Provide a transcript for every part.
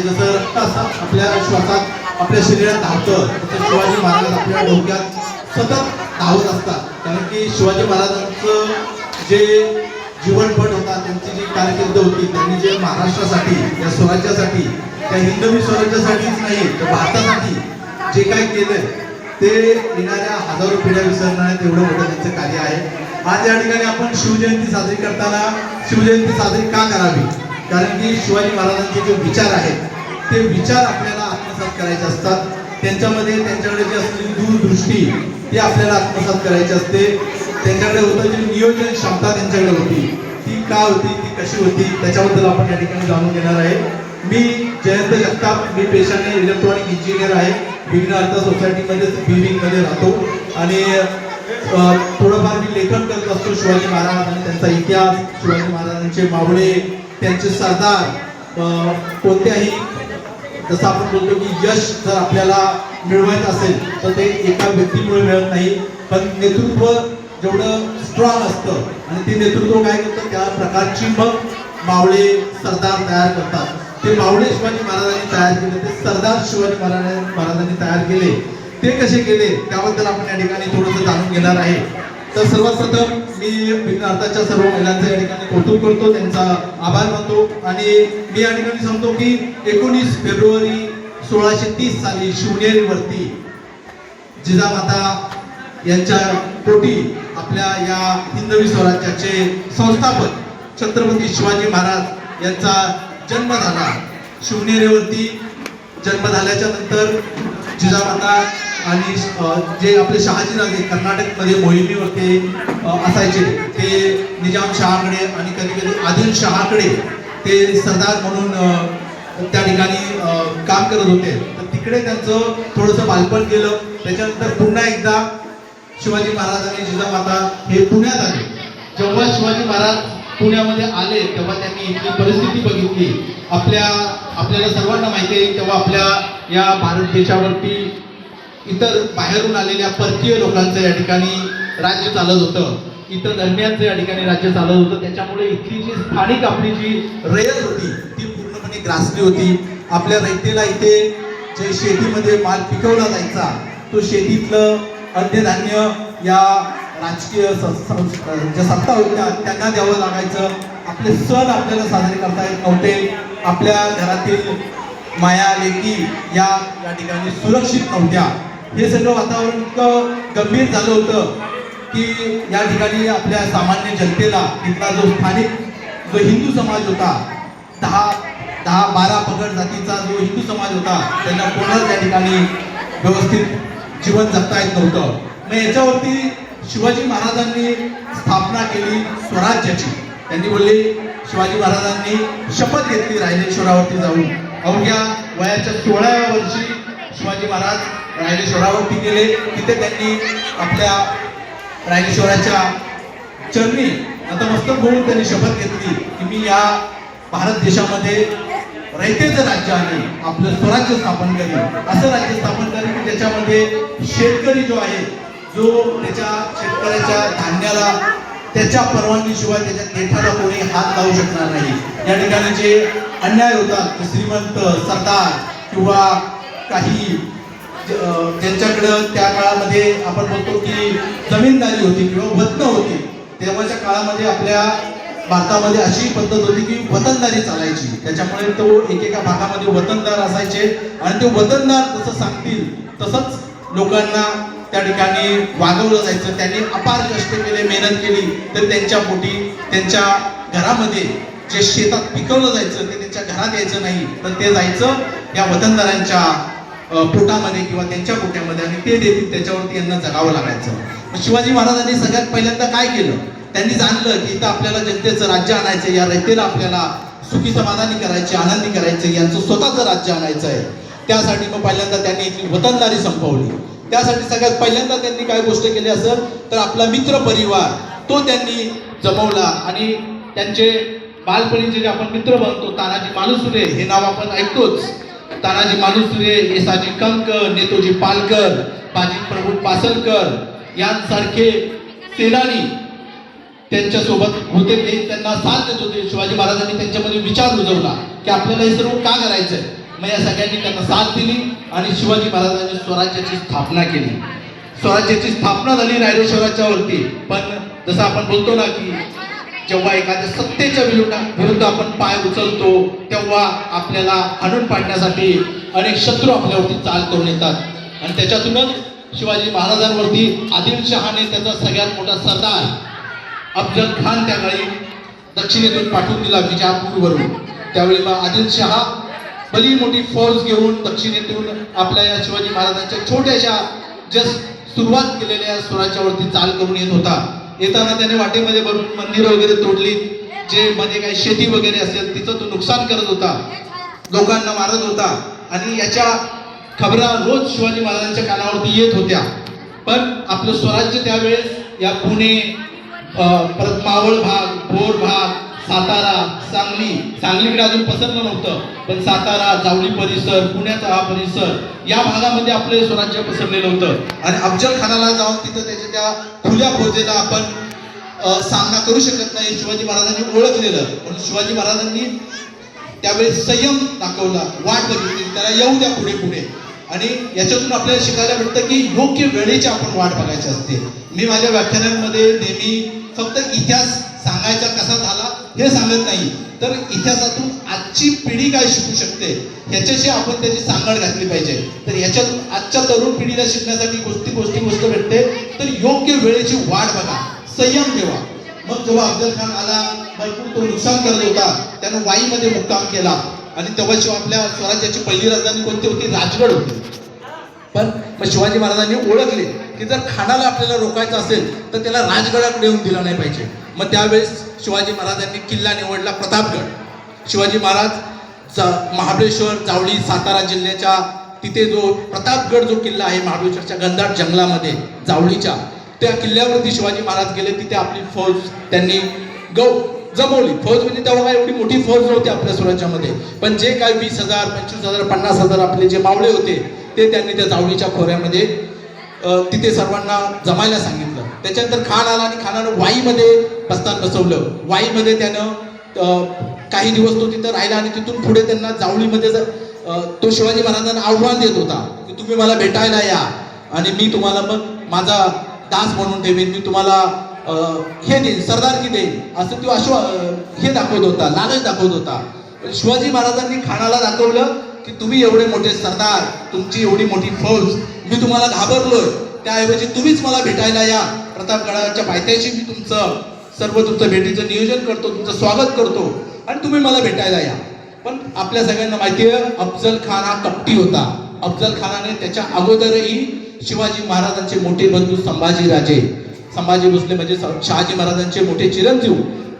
जसं रक्त असं आपल्या श्वासात आपल्या शरीरात धावतं, तसं शिवाजी महाराज आपल्या डोक्यात सतत धावत असतात. कारण की शिवाजी महाराजांचं जे जीवनपट होता, त्यांची जी कारकीर्द होती, त्यांनी जे महाराष्ट्रासाठी, या स्वराज्यासाठी, त्या हिंदवी स्वराज्यासाठीच नाही तर भारतासाठी जे काय केलंय ते येणाऱ्या हजारो पिढ्या विसरणार तेवढं मोठं त्यांचं कार्य आहे. आज या ठिकाणी आपण शिवजयंती साजरी करताना शिवजयंती साजरी का करावी? कारण की शिवाजी महाराजांचे जे विचार आहेत ते विचार आपल्याला आत्मसात करायचे असतात. त्यांच्यामध्ये त्यांच्याकडे जी असलेली दूरदृष्टी ती आपल्याला आत्मसात करायची असते. त्यांच्याकडे होतं जी नियोजन क्षमता त्यांच्याकडे होती, ती का होती, ती कशी होती, त्याच्याबद्दल आपण या ठिकाणी जाणून घेणार आहे. मी जयंत जगताप, मी पेशाने इलेक्ट्रॉनिक इंजिनियर आहे. विघ्न अर्थ सोसायटीमध्येच बिल्डिंगमध्ये राहतो आणि थोडंफार मी लेखन करत असतो. शिवाजी महाराज आणि त्यांचा इतिहास, शिवाजी महाराजांचे मावळे, त्यांचे सरदार, कोणत्याही जसं आपण बोलतो की यश जर आपल्याला मिळवायचं असेल तर ते एका व्यक्तीमुळे मिळत नाही, पण नेतृत्व जेवढं स्ट्रॉंग असतं आणि ते नेतृत्व काय करतं त्या प्रकारची मग मावळे सरदार तयार करतात. ते मावळे शिवाजी महाराजांनी तयार केले, ते सरदार शिवाजी महाराजांनी तयार केले. ते कसे केले त्याबद्दल आपण या ठिकाणी थोडंसं जाणून घेणार आहे. तर सर्वात प्रथम मी विघ्न अर्थाच्या सर्व महिलांचं या ठिकाणी कौतुक करतो, त्यांचा आभार मानतो आणि मी या ठिकाणी सांगतो की 19 फेब्रुवारी 1630 साली शिवनेरीवरती जिजामाता यांच्या पोटी आपल्या या हिंदवी स्वराज्याचे संस्थापक छत्रपती शिवाजी महाराज यांचा जन्म झाला. शिवनेरीवरती जन्म झाल्याच्या नंतर जिजामाता आणि जे आपले शहाजीराजे कर्नाटकमध्ये मोहिमेवरती असायचे, ते निजाम शहाकडे आणि कधी कधी आदिलशहाकडे ते सरदार म्हणून त्या ठिकाणी काम करत होते. तर तिकडे त्यांचं थोडंसं बालपण गेलं. त्याच्यानंतर पुन्हा एकदा शिवाजी महाराज आणि जिजामाता हे पुण्यात आले. जेव्हा शिवाजी महाराज पुण्यामध्ये आले तेव्हा त्यांनी इथली परिस्थिती बघितली. आपल्याला सर्वांना माहिती आहे तेव्हा आपल्या या भारत देशावरती इतर बाहेरून आलेल्या परकीय लोकांचं या ठिकाणी राज्य चालत होतं, इतर धर्मियांचं या ठिकाणी राज्य चालत होतं. त्याच्यामुळे इथली जी स्थानिक आपली जी रयत होती ती पूर्णपणे ग्रासली होती. आपल्या रयतेला इथे जे शेतीमध्ये माल पिकवला जायचा तो शेतीतलं अन्नधान्य या राजकीय ज्या सत्ता होत्या त्यांना द्यावं लागायचं. आपले सण आपल्याला साजरे करता येत नव्हते. आपल्या घरातील माया लेकी या ठिकाणी सुरक्षित नव्हत्या. हे सगळं वातावरण इतकं गंभीर झालं होतं की या ठिकाणी आपल्या सामान्य जनतेला इथला जो स्थानिक जो हिंदू समाज होता, 10-12 पगड जातीचा जो हिंदू समाज होता, त्यांना कोणाच या ठिकाणी व्यवस्थित जीवन जगता येत नव्हतं. मग याच्यावरती शिवाजी महाराजांनी स्थापना केली स्वराज्याची. त्यांनी बोलले, शिवाजी महाराजांनी शपथ घेतली रायरेश्वरावरती जाऊन. अवघ्या वयाच्या 16व्या वर्षी शिवाजी महाराज रायरेश्वरावरती गेले. तिथे त्यांनी आपल्या रायरेश्वराच्या चरणी नतमस्तक होऊन त्यांनी शपथ घेतली की मी या भारत देशामध्ये रयतेचं राज्य आहे, आपलं स्वराज्य स्थापन करेल. असं राज्य स्थापन करेल की ज्याच्यामध्ये शेतकरी जो आहे, जो त्याच्या शेतकऱ्याच्या धान्याला त्याच्या परवानगीशिवाय त्याच्या देठाला कोणी हात लावू शकणार नाही. या ठिकाणी जे अन्याय होतात, श्रीमंत सरदार किंवा काही ज्यांच्याकडं त्या काळामध्ये आपण बोलतो की जमीनदारी होती किंवा वतन होती, तेव्हाच्या काळामध्ये आपल्या भारतामध्ये अशी पद्धत होती की वतनदारी चालायची. त्याच्यामुळे तो एकेका भागामध्ये वतनदार असायचे आणि ते वतनदार जसं सांगतील तसंच लोकांना त्या ठिकाणी वागवलं जायचं. त्यांनी अपार कष्ट केले, मेहनत केली तर त्यांच्या पोटी त्यांच्या घरामध्ये जे शेतात पिकवलं जायचं ते त्यांच्या घरात यायचं नाही, तर ते जायचं या वतनदारांच्या पोटामध्ये किंवा त्यांच्या पोट्यामध्ये आणि ते देतील त्याच्यावरती यांना जगावं लागायचं. शिवाजी महाराजांनी सगळ्यात पहिल्यांदा काय केलं, त्यांनी जाणलं की इथं आपल्याला जनतेचं राज्य आणायचं, या रयतेला आपल्याला सुखी समाधानी करायचे, आनंदी करायचे, यांचं स्वतःचं राज्य आणायचं आहे. त्यासाठी मग पहिल्यांदा त्यांनी इथली वतनदारी संपवली. त्यासाठी सगळ्यात पहिल्यांदा त्यांनी काय गोष्ट केली असेल तर आपला मित्र परिवार तो त्यांनी जमवला आणि त्यांचे बालपणीचे जे आपण मित्र बनतो, तानाजी मालुसरे हे नाव आपण ऐकतोच. तानाजी मालुसरे, येसाजी कंक, नेतोजी पालकर, बाजी प्रभू पासलकर यांसारखे सेनानी त्यांच्यासोबत होते. ते त्यांना साथ देत होते. शिवाजी महाराजांनी त्यांच्यामध्ये विचार रुजवला की आपल्याला हे सर्व का करायचंय. मग या सगळ्यांनी त्यांना साथ दिली आणि शिवाजी महाराजांनी स्वराज्याची स्थापना केली. स्वराज्याची स्थापना झाली रायरेश्वराच्या वरती. पण जसं आपण बोलतो ना की जेव्हा एखाद्या सत्तेच्या विरुद्ध आपण पाय उचलतो तेव्हा आपल्याला हाणून पाडण्यासाठी अनेक शत्रू आपल्यावरती चाल करून येतात. आणि त्याच्यातूनच शिवाजी महाराजांवरती आदिलशहाने त्याचा सगळ्यात मोठा सरदार अफजल खान त्यावेळी दक्षिणेतून पाठवून दिला विजापूरवरून. त्यावेळी मग आदिलशहा भली मोठी फौज घेऊन दक्षिणेतून आपल्या या शिवाजी महाराजांच्या छोट्याशा जस्ट सुरुवात केलेल्या स्वराज्यावरती चाल करून येत होता. येताना त्याने वाटेमध्ये भरपूर मंदिरं वगैरे तोडली. जे मध्ये काही शेती वगैरे असेल तिचं तो नुकसान करत होता, लोकांना मारत होता. आणि याच्या खबरा रोज शिवाजी महाराजांच्या कानावरती येत होत्या. पण आपलं स्वराज्य त्यावेळेस या पुणे, परत मावळ भाग, भोर भाग, सातारा, सांगलीकडे अजून पसरलं नव्हतं, पण सातारा, जावळी परिसर, पुण्याचा हा परिसर या भागामध्ये आपलं स्वराज्य पसरलेलं होतं. आणि अफजल खानाला जाऊन तिथं त्याच्या त्या खुल्या फौजेला आपण सामना करू शकत नाही शिवाजी महाराजांनी ओळखलेलं. म्हणून शिवाजी महाराजांनी त्यावेळेस संयम दाखवला, वाट बघितली, त्याला येऊ द्या पुढे पुढे. आणि याच्यातून आपल्याला शिकायला भेटतं की योग्य वेळेची आपण वाट बघायची असते. मी माझ्या व्याख्यानांमध्ये नेहमी फक्त इतिहास सांगायचा कसा झाला हे सांगत नाही, तर इतिहासातून आजची पिढी काय शिकू शकते ह्याच्याशी आपण त्याची सांगड घातली पाहिजे. तर ह्याच्यातून आजच्या तरुण पिढीला शिकण्यासाठी गोष्ट भेटते. तर योग्य वेळेची वाट बघा, संयम ठेवा. मग जेव्हा अफजल खान आला, भरपूर तो नुकसान करत होता, त्यानं वाईमध्ये मुक्काम केला. आणि तेव्हा आपल्या स्वराज्याची पहिली राजधानी कोणती होती? राजगड होती. पण शिवाजी महाराजांनी ओळखले की जर खानाला आपल्याला रोखायचं असेल तर त्याला राजगडाकडे येऊन दिला नाही पाहिजे. मग त्यावेळेस शिवाजी महाराजांनी किल्ला निवडला प्रतापगड. शिवाजी महाराज महाबळेश्वर, जावळी, सातारा जिल्ह्याच्या तिथे जो प्रतापगड जो किल्ला आहे महाबळेश्वरच्या घनदाट जंगलामध्ये जावळीच्या, त्या किल्ल्यावरती शिवाजी महाराज गेले. तिथे आपली फौज त्यांनी जमवली. फौज म्हणजे तेव्हा काय एवढी मोठी फौज नव्हती आपल्या स्वराज्यामध्ये, पण जे काय 20,000, 25,000, 50,000 आपले जे मावळे होते ते त्यांनी त्या जावळीच्या खोऱ्यामध्ये तिथे सर्वांना जमायला सांगितलं. त्याच्यानंतर खान आला आणि खानानं वाईमध्ये बस्तान बसवलं. वाईमध्ये त्यानं काही दिवस तो तिथं राहिला आणि तिथून पुढे त्यांना जावळीमध्ये तो शिवाजी महाराजांना आव्हान देत होता की तुम्ही मला भेटायला या आणि मी तुम्हाला मग माझा दास म्हणून ठेवेन, मी तुम्हाला हे देईन, सरदारकी देईन, असं तो हे दाखवत होता, लालच दाखवत होता. शिवाजी महाराजांनी खानाला दाखवलं की तुम्ही एवढे मोठे सरदार, तुमची एवढी मोठी फौज, मी तुम्हाला घाबरलोय, त्याऐवजी तुम्हीच मला भेटायला या. प्रतापगडाच्या पायथ्याशी मी तुमचं भेटीचं नियोजन करतो, तुमचं स्वागत करतो आणि तुम्ही मला भेटायला या. पण आपल्या सगळ्यांना माहिती आहे अफजल खान हा कपटी होता. अफजल खानाने त्याच्या अगोदरही शिवाजी महाराजांचे मोठे बंधू संभाजी भोसले म्हणजे शहाजी महाराजांचे मोठे चिरंजीव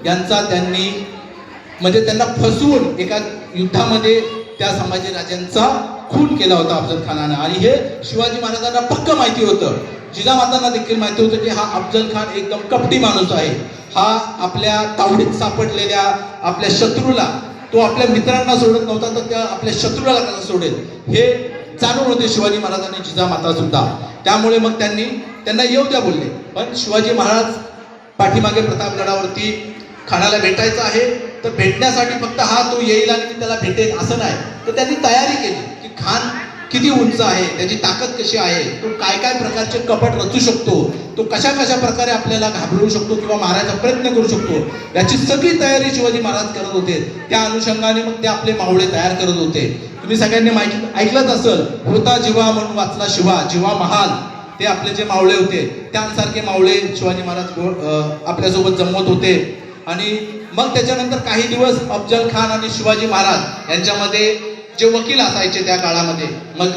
यांचा त्यांना फसवून एका युद्धामध्ये त्या संभाजी राजांचा खून केला होता अफजल खानानं. आणि हे शिवाजी महाराजांना पक्क माहिती होतं. जिजामातांना देखील माहिती होतं की हा अफजल खान एकदम कपटी माणूस आहे. हा आपल्या तावडीत सापडलेल्या आपल्या शत्रूला, तो आपल्या मित्रांना सोडत नव्हता तर त्या आपल्या शत्रूला कसा सोडेल हे जाणून होते शिवाजी महाराज आणि जिजामाता सुद्धा. त्यामुळे मग त्यांना येऊ द्या बोलले. पण शिवाजी महाराज पाठीमागे प्रतापगडावरती खानाला भेटायचं आहे, तर भेटण्यासाठी फक्त तो येईल आणि मी त्याला भेटेन असं नाही, तर त्यांनी तयारी केली की खान किती उंच आहे, त्याची ताकद कशी आहे, तो काय काय प्रकारचे कपट रचू शकतो, तो कशा प्रकारे आपल्याला घाबरवू शकतो किंवा मारायचा प्रयत्न करू शकतो, याची सगळी तयारी शिवाजी महाराज करत होते. त्या अनुषंगाने मग ते आपले मावळे तयार करत होते. तुम्ही सगळ्यांनी ऐकलंच असेल, होता जिवा म्हणून वाचला शिवा, जिवा महाल, ते आपले जे मावळे होते त्यांसारखे मावळे शिवाजी महाराज आपल्यासोबत जमवत होते. आणि मग त्याच्यानंतर काही दिवस अफजल खान आणि शिवाजी महाराज यांच्यामध्ये जे वकील असायचे त्या काळामध्ये, मग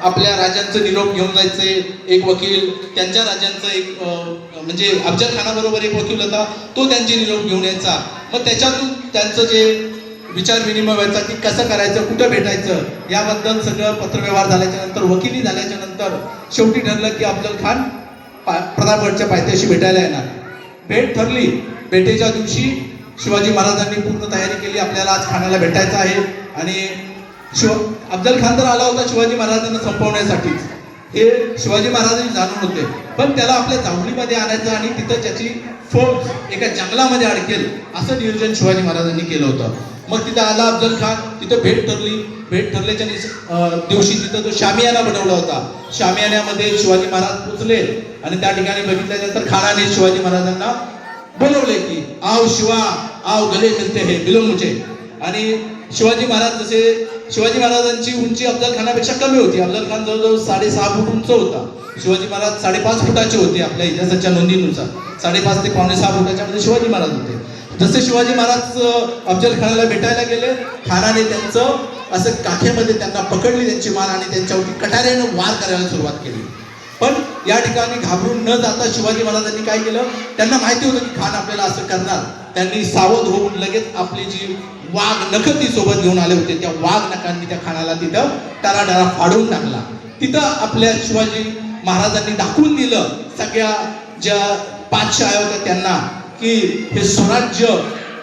आपल्या राजांचं निरोप घेऊन जायचे एक वकील, त्यांच्या राजांचं एक म्हणजे अफजल खानाबरोबर एक वकील होता, तो त्यांचे निरोप घेऊन यायचा. मग त्याच्यातून त्यांचं जे विचार विनिमय व्हायचा की कसं करायचं, कुठं भेटायचं, याबद्दल सगळं पत्रव्यवहार झाल्याच्या नंतर, वकिली झाल्याच्या नंतर शेवटी ठरलं की अफजल खान प्रतापगडच्या पायथ्याशी भेटायला येणार. भेट ठरली. भेटेच्या दिवशी शिवाजी महाराजांनी पूर्ण तयारी केली, आपल्याला आज खानाला भेटायचं आहे. आणि अफजल खान तर आला होता शिवाजी महाराजांना संपवण्यासाठीच, हे शिवाजी महाराजांनी जाणून होते. पण त्याला आपल्या जावळीमध्ये आणायचं आणि तिथं त्याची फौज एका जंगलामध्ये अडकेल असं नियोजन शिवाजी महाराजांनी केलं होतं. मग तिथं आला अफजल खान, तिथं भेट ठरली. भेट ठरल्याच्या दिवशी तिथं तो शामियाना बनवला होता. शामियान्यामध्ये शिवाजी महाराज पोचले आणि त्या ठिकाणी बघितल्यानंतर खानाने शिवाजी महाराजांना बोलवले की आओ शिवा आओ गले मिलते हे मिलो मुझे. आणि शिवाजी महाराजांची उंची अफजल खानापेक्षा कमी होती. अफजल खान जवळजवळ 6.5 फूट उंच होता. शिवाजी महाराज 5.5 फुटाचे होते. आपल्या इतिहासाच्या नोंदीनुसार 5.5 ते 6.25 फुटाच्या मध्ये शिवाजी महाराज होते. जसे शिवाजी महाराज अफजल खानाला भेटायला गेले, खानाने त्यांचं असं काखेमध्ये त्यांना पकडली त्यांची मान आणि त्यांच्यावरती कटाऱ्यानं वार करायला सुरुवात केली. पण या ठिकाणी घाबरून न जाता शिवाजी महाराजांनी काय केलं, त्यांना माहिती होतं की खान आपल्याला असं करणार. त्यांनी सावध होऊन लगेच आपली जी वाघ नख ती सोबत घेऊन आले होते, त्या वाघ नखांनी त्या खानाला तिथं टाराटारा फाडून टाकला. तिथं आपल्या शिवाजी महाराजांनी दाखवून दिलं सगळ्या ज्या पाचशाह्या होत्या त्यांना की हे स्वराज्य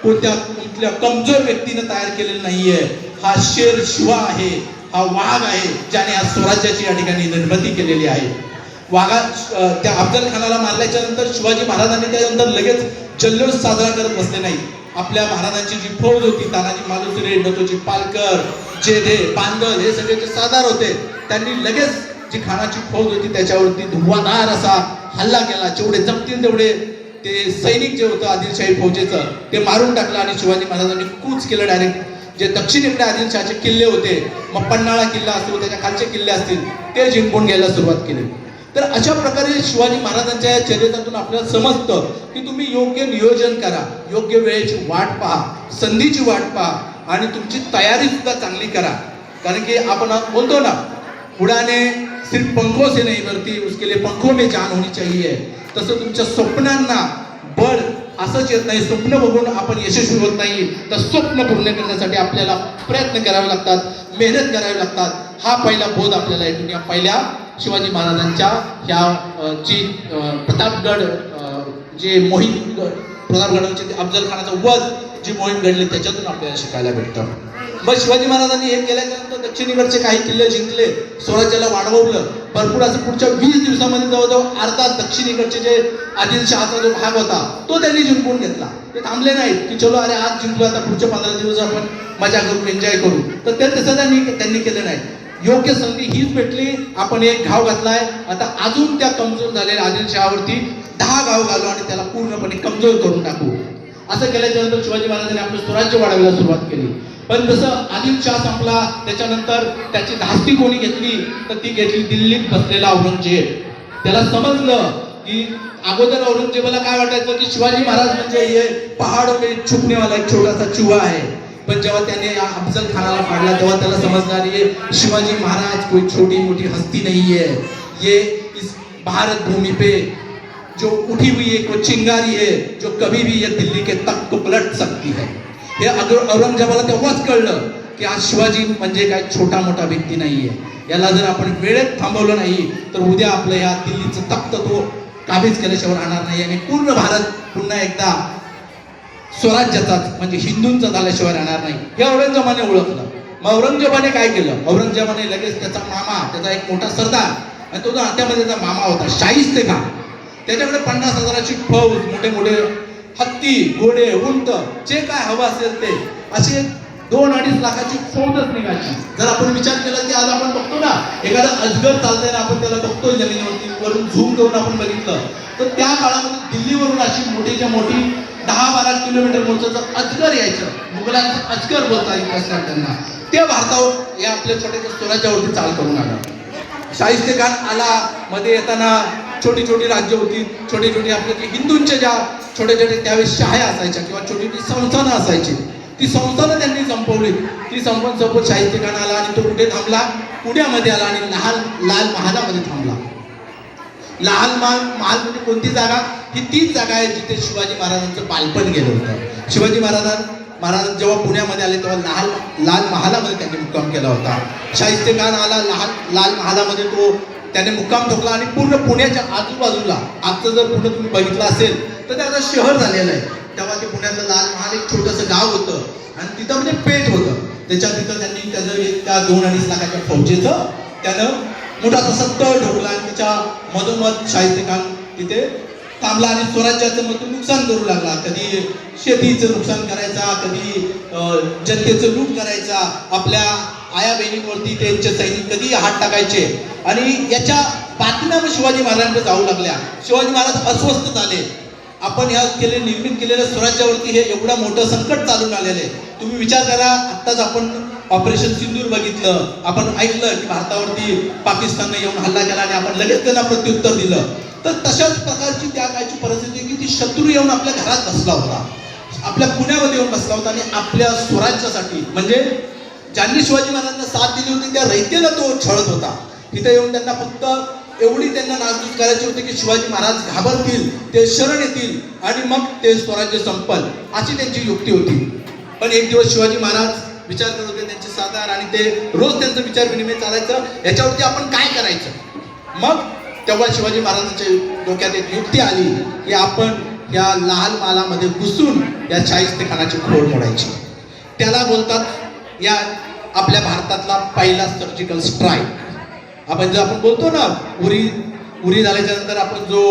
कोणत्या कुठल्या कमजोर व्यक्तीनं तयार केलेलं नाहीये. हा शेर शिवा आहे, हा वाघ आहे, ज्याने या स्वराज्याची या ठिकाणी निर्मिती केलेली आहे. त्या अफजल खानाला मारल्याच्या नंतर शिवाजी महाराजांनी त्यानंतर लगेच जल्लोष साजरा करत बसले नाही. आपल्या महाराजांची जी फौज होती, तानाजी मालुसरे, नतोजी पालकर, जेधे, पानगल हे सगळे जे सरदार होते, त्यांनी लगेच जी खानाची फौज होती त्याच्यावरती धुवाधार असा हल्ला केला. जेवढे जमतील तेवढे ते सैनिक जे होतं आदिलशाही फौजेचं ते मारून टाकलं आणि शिवाजी महाराजांनी कूच केलं डायरेक्ट. जे दक्षिणेकडे आदिलशहाचे किल्ले होते, मग पन्हाळा किल्ला असतो, त्याच्या खालचे किल्ले असतील, ते जिंकून घ्यायला सुरुवात केली. तर अशा प्रकारे शिवाजी महाराजांच्या या चरित्रातून आपल्याला समजतं की तुम्ही योग्य नियोजन करा, योग्य वेळेची वाट पहा, संधीची वाट पहा आणि तुमची तयारी सुद्धा चांगली करा. कारण की आपण बोलतो ना, उडाने सिर्फ पंखों से नहीं बढ़ती, उसके लिए पंखों में जान होनी चाहिए. तसं तुमच्या स्वप्नांना बळ असंच येत नाही. स्वप्न बघून आपण यशस्वी होत नाही, तर स्वप्न पूर्ण करण्यासाठी आपल्याला प्रयत्न करावे लागतात, मेहनत करावी लागतात. हा पहिला बोध आपल्याला येतो या पहिल्या शिवाजी महाराजांच्या ह्या जी प्रतापगड जे मोहीम, प्रतापगडाचे अफजल खानाचा वध जी मोहीम घडली त्याच्यातून आपल्याला शिकायला भेटतं. मग शिवाजी महाराजांनी हे केल्याच्या नंतर दक्षिणेकडचे काही किल्ले जिंकले, स्वराज्याला वाढवलं. भरपूर असं पुढच्या 20 दिवसामध्ये जवळजवळ अर्धा दक्षिणेकडचे जे आदिलशहाचा जो भाग होता तो त्यांनी जिंकून घेतला. ते थांबले नाहीत की चलो अरे आज जिंकलो, आता पुढचे 15 दिवस आपण मजा करू, एन्जॉय करू. तर ते तसं त्यांनी केलं नाही. योग्य संधी हीच भेटली, आपण एक घाव घातलाय, आता अजून त्या कमजोर झालेल्या आदिलशहावरती 10 घाव घालू आणि त्याला पूर्णपणे कमजोर करून टाकू. असं केल्याच्या नंतर शिवाजी महाराजांनी आपलं स्वराज्य वाढवायला सुरुवात केली. पण जसं आदिलशहा संपला त्याच्यानंतर त्याची धास्ती कोणी घेतली, तर ती घेतली दिल्लीत बसलेला औरंगजेब. त्याला समजलं की अगोदर औरंगजेबाला काय वाटायचं की शिवाजी महाराज म्हणजे हे पहाडों में छुपने वाला एक छोटासा चुहा है. पण जेव्हा त्याने अफजल खानाला फाडला तेव्हा त्याला समजणार ये शिवाजी महाराज कोई छोटी मोटी हस्ती नहीं है, ये इस भारत भूमि पे जो उठी हुई एक वो चिंगारी है जो कभी भी ये दिल्ली के तख्त को पलट सकती है. हे औरंगजेबाला तेव्हाच कळलं की आज शिवाजी म्हणजे काय छोटा मोठा व्यक्ती नाहीये. याला जर आपण वेळेत थांबवलं नाही तर उद्या आपलं या दिल्लीचं तख्त तो काबीज केल्याशिवाय राहणार नाही आणि पूर्ण भारत पुन्हा एकदा स्वराज्याचाच म्हणजे हिंदूंचा झाल्याशिवाय राहणार नाही. हे औरंगजेबाने ओळखलं. मग औरंगजेबाने काय केलं, औरंगजेबाने लगेच त्याचा मामा, त्याचा एक मोठा सरदार आणि तो नात्यामध्ये त्याचा मामा होता शाहिस्ते खान, त्याच्याकडे 50,000ची फौज, मोठे मोठे हत्ती, घोडे, उंट, जे काय हवं असेल ते असे 2-2.5 लाखाची फौजच निघायची. जर आपण विचार केला की आज आपण बघतो ना एखादा अजगर चालतंय ना, आपण त्याला बघतो जमिनीवरती, वरून झूम करून आपण बघितलं तर त्या काळामध्ये दिल्लीवरून अशी मोठीच्या मोठी 10-12 किलोमीटर मोठं अजगर यायचं. मुघलांचं अजगर बोलता येत त्यांना. ते भारतावर या आपल्या छोट्या स्वराज्यावरती चाल करून आला. शाहिस्ते खान आला, मध्ये येताना छोटी छोटी राज्य होती, छोटी छोटी आपल्या हिंदूंच्या ज्या छोट्या छोट्या त्यावेळेस शाह्या असायच्या किंवा छोटी छोटी संस्थानं असायची, ती संस्थानं त्यांनी संपवली. ती संपवून शाहिस्ते खान आला आणि तो कुठे थांबला, पुण्यामध्ये आला आणि लाल महालामध्ये थांबला. लाल महाल म्हणजे कोणती जागा, ही तीच जागा आहे जिथे शिवाजी महाराजांचं बालपण गेलं होतं. शिवाजी महाराज जेव्हा पुण्यामध्ये आले तेव्हा लाल महालामध्ये त्यांनी मुक्काम केला होता. शाहिस्ते खान आला, लाल महालामध्ये तो त्याने मुक्काम ठोकला आणि पूर्ण पुण्याच्या आजूबाजूला, आजचं जर पुणे तुम्ही बघितलं असेल तर त्याचं शहर झालेलं आहे. तेव्हा ते पुण्यातलं लाल महाल एक छोटंसं गाव होतं आणि तिथं म्हणजे पेठ होतं. तिथं त्यांनी त्याचं त्या 2-2.5 लाखाच्या फौजेचं त्यानं मोठा तसा तळ ठोकला आणि त्याच्या मधोमध शाहिस्ते खान तिथे थांबला आणि स्वराज्याचं मग तो नुकसान करू लागला. कधी शेतीचं नुकसान करायचा, कधी जनतेचं लूट करायचा, आपल्या आया बहिणींवरती त्यांचे सैनिक कधी हात टाकायचे. आणि याच्या बातम्या मग शिवाजी महाराजांकडे जाऊ लागल्या. शिवाजी महाराज अस्वस्थ झाले. आपण ह्या निर्मित केलेल्या स्वराज्यावरती हे एवढं मोठं संकट चालून आलेलं आहे. तुम्ही विचार करा, आत्ताच आपण ऑपरेशन सिंदूर बघितलं, आपण ऐकलं की भारतावरती पाकिस्तानने येऊन हल्ला केला आणि आपण लगेच त्यांना प्रत्युत्तर दिलं. तर तशाच प्रकारची त्या काळची परिस्थिती आहे की ती शत्रू येऊन आपल्या घरात बसला होता, आपल्या पुण्यामध्ये येऊन बसला होता आणि आपल्या स्वराज्यासाठी म्हणजे ज्यांनी शिवाजी महाराजांना साथ दिली होती त्या रयतेला तो छळत होता. तिथे येऊन त्यांना फक्त एवढी त्यांना नासधूस करायची होती की शिवाजी महाराज घाबरतील, ते शरण येतील आणि मग ते स्वराज्य संपल, अशी त्यांची युक्ती होती. पण एक दिवस शिवाजी महाराज विचार करत होते, त्यांचे साधार आणि ते रोज त्यांचं विचार विनिमय चालायचं, याच्यावरती आपण काय करायचं. मग तेव्हा शिवाजी महाराजांच्या डोक्यात एक युक्ती आली की आपण या लाल मालामध्ये घुसून या शाहिस्तेखानाची खोड मोडायची. त्याला बोलतात या आपल्या भारतातला पहिला सर्जिकल स्ट्राईक. आपण बोलतो ना, उरी झाल्याच्या नंतर आपण जो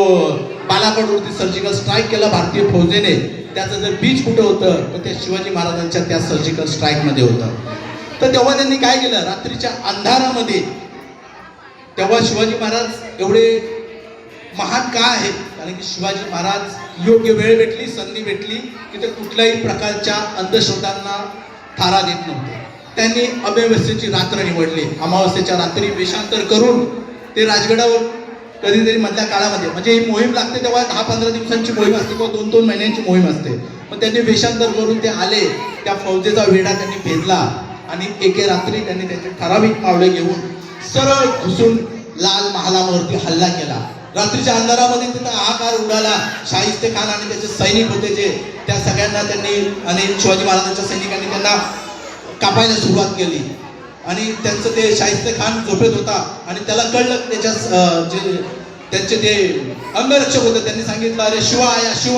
बालाकोटवरती सर्जिकल स्ट्राईक केला भारतीय फौजेने, त्याचं जर बीज कुठं होतं तर ते शिवाजी महाराजांच्या त्या सर्जिकल स्ट्राईकमध्ये होतं. तर तेव्हा त्यांनी काय केलं, रात्रीच्या अंधारामध्ये, तेव्हा शिवाजी महाराज एवढे महान का आहेत, कारण की शिवाजी महाराज योग्य वेळ भेटली, संधी भेटली की ते कुठल्याही प्रकारच्या अंधश्रद्धांना थारा देत नव्हते. त्यांनी अमावस्येची रात्र निवडली. अमावस्येच्या रात्री वेषांतर करून ते राजगडावर कधीतरी मधल्या काळामध्ये, म्हणजे ही मोहीम लागते तेव्हा 10-15 दिवसांची मोहीम असते किंवा 2-2 महिन्यांची मोहीम असते. मग त्यांनी वेषांतर करून ते आले, त्या फौजेचा वेढा त्यांनी भेदला आणि एके रात्री त्यांनी त्याचे ठराविक पावले घेऊन सरळ घुसून लाल महालावरती हल्ला केला. रात्रीच्या अंधारामध्ये तिथं हाहाकार उडाला. शाहिस्तेखान आणि त्याचे सैनिक होते जे, त्या सगळ्यांना त्यांनी आणि शिवाजी महाराजांच्या सैनिकांनी त्यांना कापायला सुरुवात केली. आणि त्यांचं ते शाहिस्तेखान झोपेत होता आणि त्याला कळलं, त्याच्या जे त्यांचे ते अंगरक्षक होते त्यांनी सांगितलं, अरे शिवा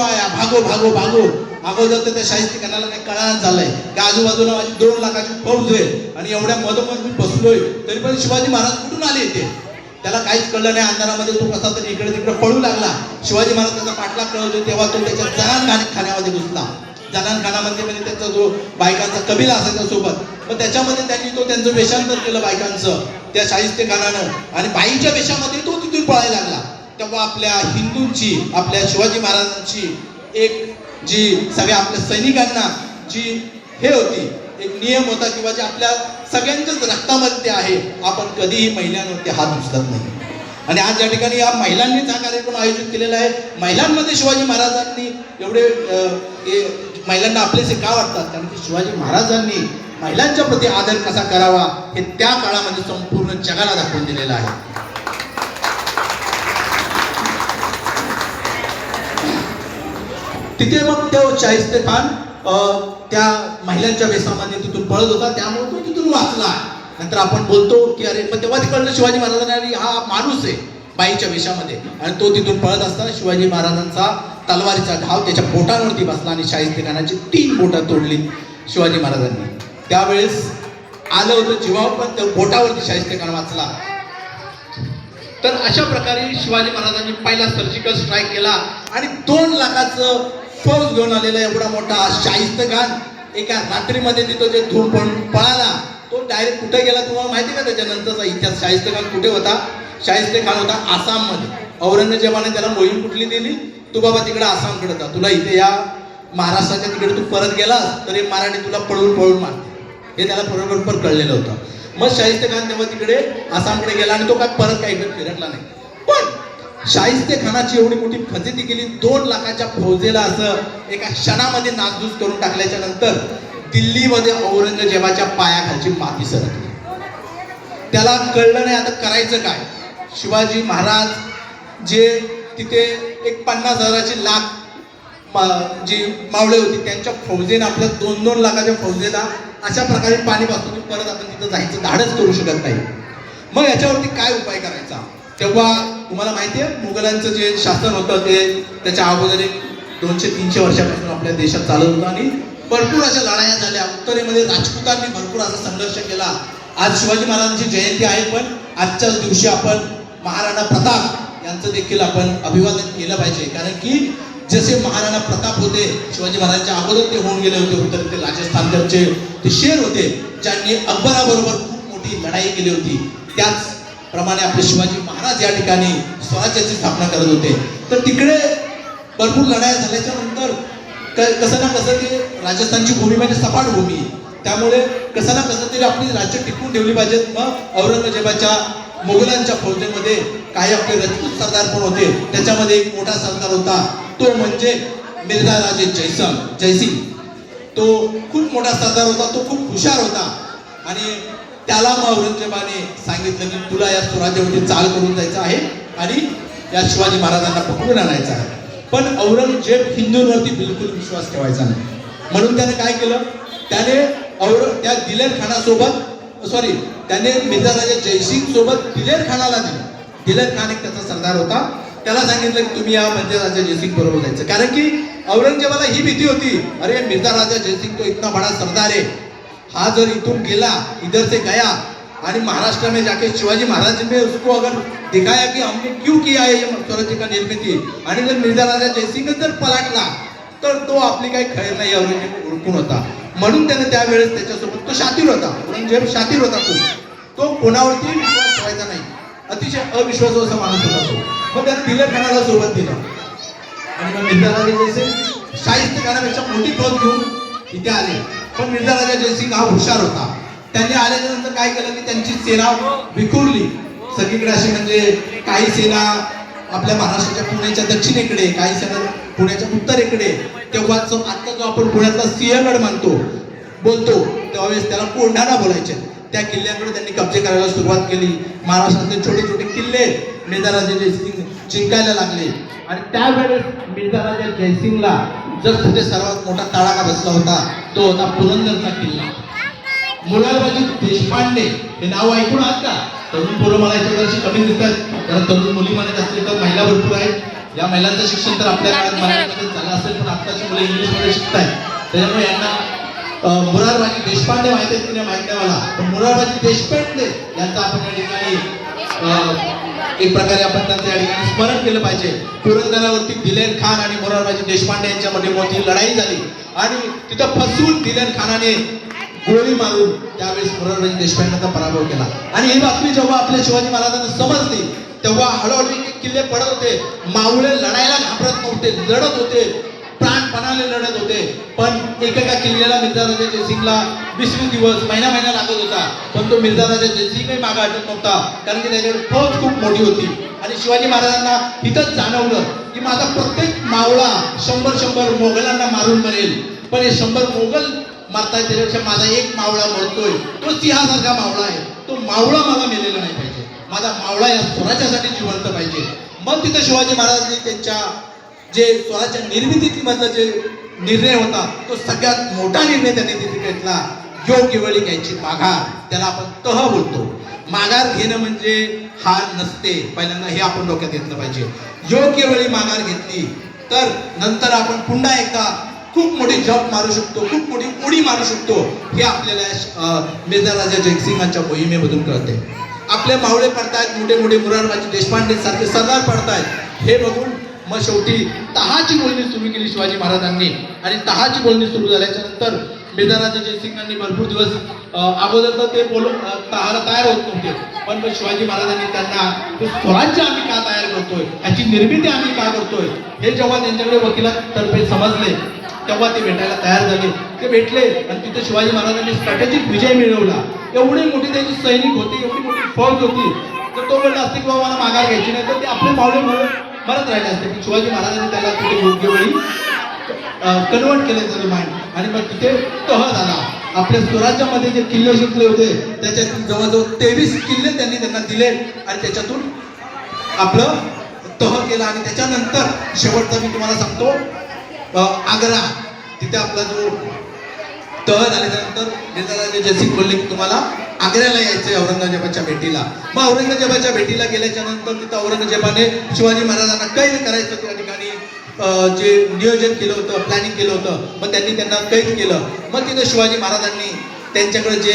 आया भागो भागो भागो. अगोदर तर त्या शाहिस्तेखानाला काही कळान झालंय की आजूबाजूला माझी 2 लाखाची फौज आहे आणि एवढ्या मधोमध मी बसलोय, तरी पण शिवाजी महाराज कुठून आले येते, त्याला काहीच कळलं नाही. अंधारामध्ये तो कसा तरी इकडे तिकडे पळू लागला. शिवाजी महाराज त्याचा पाठलाग करत होते तेव्हा तो त्याच्या जनानखान्यामध्ये घुसला. जनानखानामध्ये म्हणजे त्यांचा जो बायकांचा कबिला असायचा सोबत, मग त्याच्यामध्ये त्यांनी त्यांचं वेषांतर केलं बायकांचं त्या शाहिस्तेखानानं, आणि बाईच्या वेशामध्ये तो तिथून पळायला लागला. तेव्हा आपल्या हिंदूंची, आपल्या शिवाजी महाराजांची एक जी सगळ्या आपल्या सैनिकांना जी हे होती, एक नियम होता किंवा जे आपल्या सगळ्यांच्याच रक्तामध्ये आहे, आपण कधीही महिलांवरती हात उचलत नाही. आणि आज या ठिकाणी या महिलांनीच हा कार्यक्रम आयोजित केलेला आहे. महिलांमध्ये शिवाजी महाराजांनी एवढे महिलांना आपलेसे का वाटतात, कारण की शिवाजी महाराजांनी महिलांच्या प्रती आदर कसा करावा हे त्या काळामध्ये संपूर्ण जगाला दाखवून दिलेलं आहे. तिथे मग तो शाहिस्तेखान त्या महिलांच्या वेशामध्ये तिथून पळत होता, त्यामुळे तो तिथून वाचला. नंतर आपण बोलतो की अरे, पण तेव्हा तिकडनं शिवाजी महाराजांना हा माणूस आहे बाईच्या वेशामध्ये, आणि तो तिथून पळत असताना शिवाजी महाराजांचा तलवारीचा घाव त्याच्या बोटांवरती बसला आणि शाहिस्तेखानाची 3 बोटं तोडली शिवाजी महाराजांनी. त्यावेळेस आलं होतं जीवावर, पण त्या बोटावरती शाहिस्तेखान वाचला. तर अशा प्रकारे शिवाजी महाराजांनी पहिला सर्जिकल स्ट्राईक केला आणि 2 लाखाचं फौज घेऊन आलेला एवढा मोठा शाहिस्तेखान एका रात्रीमध्ये तिथं जे धूम पळाला, तो डायरेक्ट कुठे गेला तुम्हाला माहिती का त्याच्यानंतरचा इतिहास. शाहिस्तेखान कुठे होता, शाहिस्तेखान होता आसाममध्ये. औरंगजेबाने त्याला मोहीम कुठली दिली, तू बाबा तिकडे आसामकडे जा, तुला इथे या महाराष्ट्राच्या तिकडे तू परत गेलास तर हे मराठी तुला पळून मारते, हे त्याला बरोबर कळलेलं होतं. मग शाहिस्तेखान तेव्हा तिकडे आसामकडे गेला आणि तो काय परत काही फिरकला नाही. पण शाहिस्तेखानाची एवढी मोठी फजिती केली, 2 लाखाच्या फौजेला असं एका क्षणामध्ये नासधूस करून टाकल्याच्या नंतर दिल्लीमध्ये औरंगजेबाच्या पायाखालची माती सरकली. त्याला कळलं नाही आता करायचं काय. शिवाजी महाराज जे तिथे एक 50,000ची लाख जी मावळे होती त्यांच्या फौजेने आपल्या 2-2 लाखाच्या फौजेला अशा प्रकारे पाणी पासून परत आपण तिथं जायचं धाडच करू शकत नाही. मग याच्यावरती काय उपाय करायचा. तेव्हा तुम्हाला माहिती आहे मुघलांचं जे शासन होतं ते त्याच्या अगोदर 200-300 वर्षापासून आपल्या देशात चालत होतं आणि भरपूर अशा लढाया झाल्या. उत्तरेमध्ये राजपुतांनी भरपूर असा संघर्ष केला. आज शिवाजी महाराजांची जयंती आहे, पण आजच्याच दिवशी आपण महाराणा प्रताप यांचं देखील आपण अभिवादन केलं पाहिजे. कारण की जसे महाराणा प्रताप होते, शिवाजी महाराजांच्या अगोदर ते होऊन गेले होते, उत्तर ते राजस्थानचे ते शेर होते ज्यांनी अकबराबरोबर खूप मोठी लढाई केली होती. त्याचप्रमाणे आपले शिवाजी महाराज या ठिकाणी स्वराज्याची स्थापना करत होते. तर तिकडे भरपूर लढाई झाल्याच्या नंतर कसं ना कसं ते राजस्थानची भूमी म्हणजे सपाट भूमी, त्यामुळे कसं ना कसं तरी आपली राज्य टिकवून ठेवली पाहिजेत. मग औरंगजेबाच्या मोगलांच्या फौजेमध्ये काही आपले राजपूत सरदार पण होते. त्याच्यामध्ये एक मोठा सरदार होता, तो म्हणजे मिर्झा राजे जयसिंग. तो खूप मोठा सरदार होता, तो खूप हुशार होता. आणि त्याला मग औरंगजेबाने सांगितलं की तुला या स्वराज्यावरती चाल करून जायचं आहे आणि या शिवाजी महाराजांना पकडून आणायचं आहे. पण औरंगजेब हिंदूंवरती बिलकुल विश्वास ठेवायचा नाही. म्हणून त्याने काय केलं, त्याने त्या दिलेर खानासोबत त्याने मिर्झा राजा जयसिंग सोबत दिलेर खानाला दिलं. दिलेर खान एक त्याचा सरदार होता, त्याला सांगितलं की तुम्ही या मिर्झा राजा जयसिंग बरोबर जायचं. कारण की औरंगजेबाला ही भीती होती, अरे मिर्झा राजा जयसिंग तो इतना बड़ा सरदार है, हा जर इथून गेला इधर से गया आणि महाराष्ट्र में जाके शिवाजी महाराज ने उसको अगर दिखाया कि हमने क्यों किया है ये स्वराज्य का निर्मिती, आणि जर मिर्झा राजा जयसिंग जर पलटला तर तो आपली काही खैर नाही, औरंगजेब उरकून होता. म्हणून त्याने त्यावेळेस त्याच्यासोबत तो शातीर होता, औरंगजेब शातीर होता तो कोणावरती विश्वास ठेवायचा नाही, अतिशय अविश्वासू असा माणूस होता तो. मग त्याने दिलेर खानाला सोबत दिलं आणि मग मिर्झा राजा जयसिंग शाहिस्त खानापेक्षा मोठी फौज घेऊन इथे आले. पण मिर्झा राजा जयसिंग हा हुशार होता. त्यांनी आल्याच्या नंतर काय केलं की त्यांची सेना विखुरली सगळीकडे अशी, म्हणजे काही सेना आपल्या महाराष्ट्राच्या पुण्याच्या दक्षिणेकडे, काही सेना पुण्याच्या उत्तरेकडे. तेव्हा आता जो आपण पुण्यातला सिंहगड बोलतो त्यावेळेस त्याला कोंढाणा बोलायचे. त्या किल्ल्याकडे त्यांनी कब्जे करायला सुरुवात केली. महाराष्ट्रातले छोटे छोटे किल्ले मिर्झा राजा जयसिंग जिंकायला लागले. आणि त्यावेळेस मिर्झा राजा जयसिंगला जर तिथे सर्वात मोठा तडाखा बसला होता तो होता पुरंदरचा किल्ला. मोरारबाजी देशपांडे हे नाव ऐकून आहात का? तरुण पोरं मला याच्यावरची कमी दिसतात, कारण तरुण मुली म्हणत असतील तर महिला भरपूर आहेत. या महिलांचं शिक्षण तर आपल्या काळात मराठीमध्ये झालं असेल, पण आत्ताची मुलं इंग्लिशमध्ये शिकतायत. त्याच्यामुळे यांना मोरारबाजी देशपांडे माहिती आहेत की नाही माहिती नाही मला, पण मोरारबाजी देशपांडे यांचा आपण या ठिकाणी एक प्रकारे आपण त्यांचं या ठिकाणी स्मरण केलं पाहिजे. पुरंदरावरती दिलेर खान आणि मोरारबाजी देशपांडे यांच्यामध्ये मोठी लढाई झाली आणि तिथं फसवून दिलेर खानाने गोळी मारून त्यावेळेस मोरारबाजी देशपांडेंचा पराभव केला. आणि ही बातमी जेव्हा आपल्या शिवाजी महाराजांना समजली तेव्हा हळूहळू किल्ले पडत होते. मावळे लढायला घाबरत नव्हते, लढत होते, प्राणपणाने लढत होते. पण एकेका किल्ल्याला मिर्झा राजा जयसिंगला 20 दिवस महिना लागत होता. पण तो मिर्झा राजा जयसिंगही मागे हटत नव्हता, कारण की त्याच्याकडे फौज खूप मोठी होती. आणि शिवाजी महाराजांना इथंच जाणवलं की माझा प्रत्येक मावळा 100 मोगलांना मारून मरेल, पण हे 100 मोगल मारताय त्याच्यापेक्षा माझा एक मावळा मरतोय, तो सिंहासारखा मावळा आहे. तो मावळा मला मेलेला नाही पाहिजे, माझा मावळा या स्वराज्यासाठी जिवंत पाहिजे. मग तिथं शिवाजी महाराजांनी त्यांच्या जे स्वराज्य निर्मितीमधला जे निर्णय होता तो सगळ्यात मोठा निर्णय त्यांनी तिथे घेतला. योग्य वेळी घ्यायची माघार, त्याला आपण तह बोलतो. माघार घेणं म्हणजे हार नसते, पहिल्यांदा हे आपण डोक्यात घेतलं पाहिजे. योग्य वेळी माघार घेतली तर नंतर आपण पुन्हा एकदा खूप मोठी जंप मारू शकतो, खूप मोठी उडी मारू शकतो. हे आपल्याला मिर्झा राजा जयसिंगांच्या मोहिमेमधून कळते. आपले मावळे पडतायत, मोठे मोठे मोरारबाजी देशपांडे सारखे सरदार पडतायत, हे बघून मग शेवटी तहाची बोलणी सुरू केली शिवाजी महाराजांनी. आणि तहाची बोलणी सुरू झाल्याच्या नंतर मिर्झा राजा जयसिंगांनी भरपूर दिवस अगोदर तर ते तहाला तयार होत नव्हते, पण शिवाजी महाराजांनी त्यांना स्वराज्य आम्ही का तयार करतोय, याची निर्मिती आम्ही का करतोय, हे जेव्हा त्यांच्याकडे वकिलातर्फे समजले तेव्हा ते भेटायला तयार झाले. ते भेटले आणि तिथे शिवाजी महाराजांनी स्ट्रॅटेजिक विजय मिळवला. एवढी मोठी त्यांची सैनिक होती, एवढी मोठी फौज होती, तर तो बोलला असते की बाबा मला माघार घ्यायची नाही, तर ते आपले मावळे मरत राहिले असते. की शिवाजी महाराजांनी त्याला तिथे योग्य वेळी कन्वर्ट केलं त्याचं माइंड आणि मग तिथे तह झाला. आपल्या स्वराज्यामध्ये जे किल्ले जिंकले होते त्याच्यातून जवळजवळ 23 किल्ले त्यांना दिले आणि त्याच्यातून आपलं तह केला. आणि त्याच्यानंतर शेवटचा मी तुम्हाला सांगतो, आग्रा, तिथे आपला जो तह झाल्यानंतर मिर्झा राजा जयसिंग बोलले की तुम्हाला आग्र्याला यायचंय औरंगजेबाच्या भेटीला. मग औरंगजेबाच्या भेटीला गेल्याच्या नंतर तिथं औरंगजेबाने शिवाजी महाराजांना कैद करायचं त्या ठिकाणी जे नियोजन केलं होतं, प्लॅनिंग केलं होतं, मग त्यांनी त्यांना कैद केलं. मग तिथं शिवाजी महाराजांनी त्यांच्याकडे जे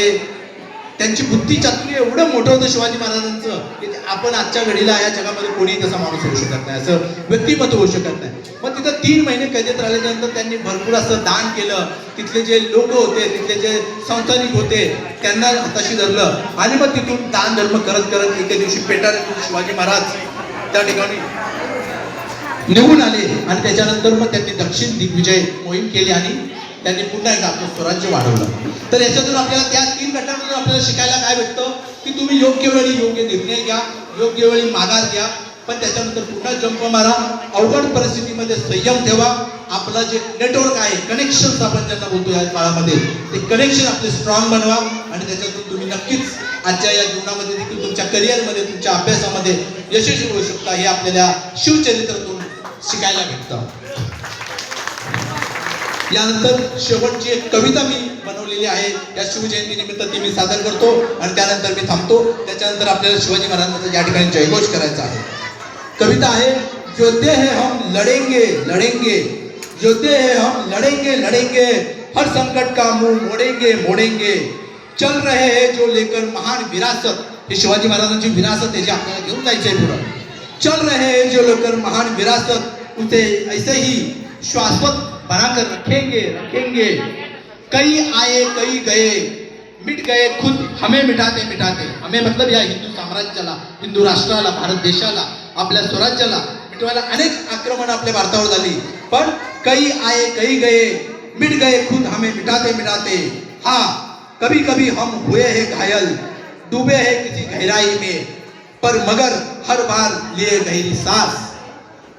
त्यांची बुद्धी चातुर्य एवढं मोठं होतं शिवाजी महाराजांचं की आपण आजच्या घडीला या जगामध्ये कोणी तसा माणूस होऊ शकत नाही, असं व्यक्तिमत्व होऊ शकत नाही. मग तिथं 3 महिने कैदेत राहिल्यानंतर त्यांनी भरपूर असं दान केलं. तिथले जे लोक होते, तिथले जे संस्थानिक होते, त्यांना हाताशी धरलं आणि मग तिथून दान धर्म करत करत एके दिवशी पेटार शिवाजी महाराज त्या ठिकाणी निघून आले आणि त्याच्यानंतर मग त्यांनी दक्षिण दिग्विजय मोहीम केली आणि त्यांनी पुन्हा एकदा आपलं स्वराज्य वाढवलं. तर याच्यातून आपल्याला त्या 3 घटनांमधून आपल्याला शिकायला काय भेटतं की तुम्ही योग्य वेळी योग्य निर्णय घ्या, योग्य वेळी माघार घ्या, पण त्याच्यानंतर पुन्हा जंप मारा. अवघड परिस्थितीमध्ये संयम ठेवा. आपलं जे नेटवर्क आहे, कनेक्शन आपण ज्यांना बोलतो या काळामध्ये, ते कनेक्शन आपले स्ट्रॉंग बनवा आणि त्याच्यातून तुम्ही नक्कीच आजच्या या जीवनामध्ये देखील तुमच्या करिअरमध्ये, तुमच्या अभ्यासामध्ये यशस्वी होऊ शकता. हे आपल्याला शिवचरित्रातून शिकायला भेटतं. यानंतर शेवटची एक कविता मी बनवलेली आहे, या शिवजयंती निमित्त ती मी सादर करतो आणि त्यानंतर मी थांबतो. त्याच्यानंतर आपल्याला शिवाजी महाराजांचा या ठिकाणी जयघोष करायचा आहे. कविता आहे, योद्धे हैं हम लढेंगे लढेंगे, योद्धे हैं हम लढेंगे लढेंगे, हर संकट का मुंह मोड़ेंगे मोड़ेंगे, चल रहे हैं जो लेकर महान विरासत. ही शिवाजी महाराजांची विरासत आहे जी आपल्याला घेऊन जायची आहे पुढे. चल रहे हैं जो लेकर महान विरासत, उसे ऐसे ही शाश्वत बनाकर रखेंगे रखेंगे. कई आए कई गए, मिट गए खुद हमें मिटाते मिटाते. हमें मतलब या हिंदू साम्राज्याला, हिंदू राष्ट्राला, भारत देशाला, आपल्या स्वराज्याला मिटवायला अनेक आक्रमण आपल्या भारतावर झाली, पण कई आए कई गए, मिट गए खुद हमें मिटाते मिटाते. हाँ कभी कभी हम हुए हैं घायल, डूबे हैं किसी गहराई में, पर मगर हर बार लिए गहरी सांस,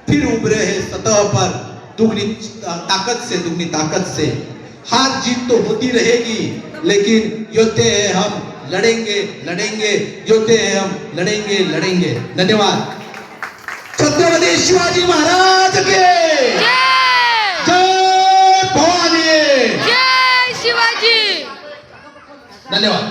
फिर उभरे हैं सतह पर दुगनी ताकत से. हार जीत तो होती रहेगी, लेकिन योद्धे हैं हम लड़ेंगे लड़ेंगे, योद्धे हैं हम लड़ेंगे लड़ेंगे. धन्यवाद. छत्रपती शिवाजी महाराज के जय भवानी, जय शिवाजी. धन्यवाद.